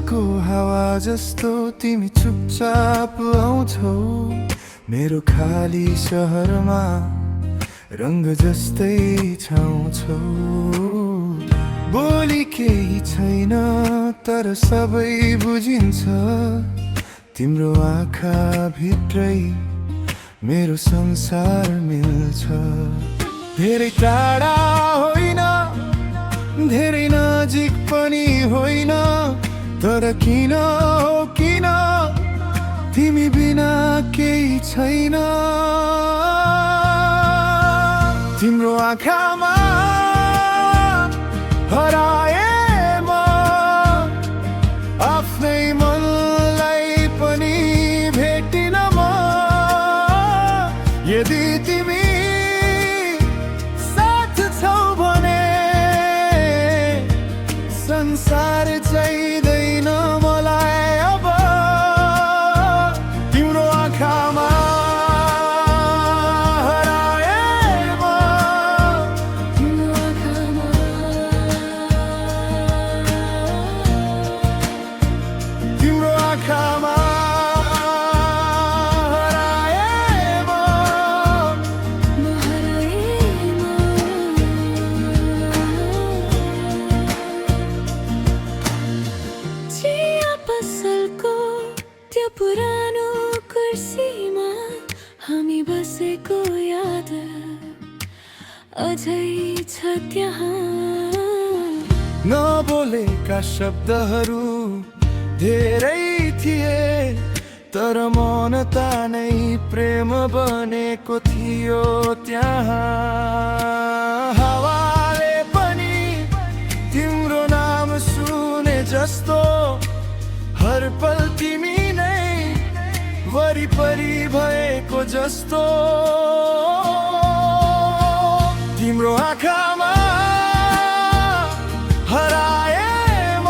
को हावा जस्तो तिमी चुपचाप आउँछौ मेरो खाली सहरमा रंग जस्तै छाउँछौ बोली केही छैन तर सबै बुझिन्छ तिम्रो आँखा भित्रै मेरो संसार मिल्छ धेरै टाढा होइन धेरै नजिक पनि होइन तर किन हो किन तिमी बिना केही छैन तिम्रो आँखामा हराए म आफ्नै मनलाई पनि भेटिन म यदि तिमी साथ छौ भने संसार चाहिँदैन मलाई अब तिम्रो आँखामा पुरानो कुर्सीमा हामी बसेको याद अझै छ त्यहाँ नबोलेका शब्दहरू धेरै थिए तर मन तानै प्रेम बनेको थियो त्यहाँ हावाले पनि तिम्रो नाम सुने जस्तो हर पल तिमी नै वरिपरि भएको जस्तो तिम्रो आँखामा हराए म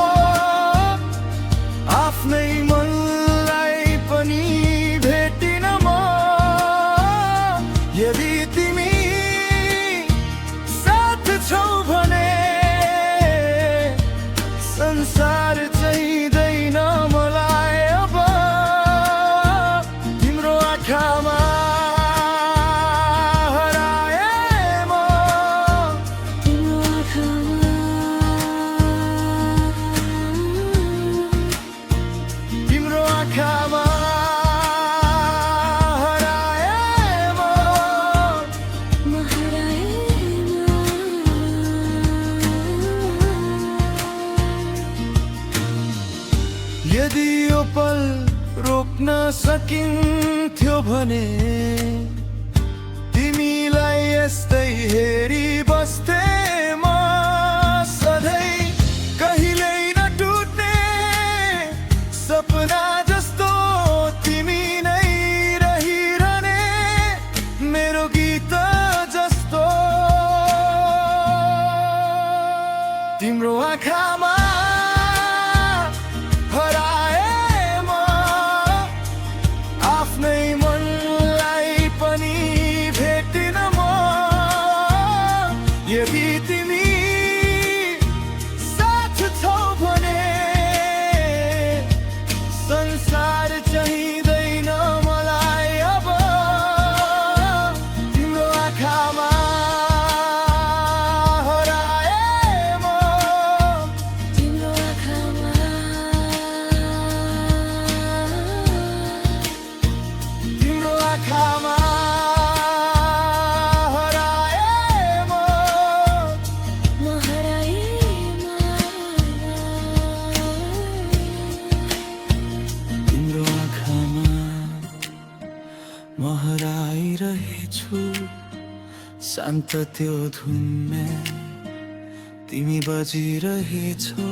आफ्नै मनलाई पनि भेटिन म यदि तिमी साथ छौ भने संसार चाहिँदैन मलाई अब तिम्रो आँखामा यदि यो पल रोक्न सकिन्थ्यो भने तिमीलाई यस्तै हेरी बस्थे म सधैँ कहिल्यै नटुट्ने सपना जस्तो तिमी नै रहिरहने मेरो गीत जस्तो तिम्रो आँखामा यदि तिमी साथ छौ भने संसार चाहिँदैन मलाई अब तिम्रो आँखामा हराए म तिम्रो आँखामा तिम्रो आँखामा म हराइरहेछु शान्त त्यो धुनमा तिमी बजिरहेछौ।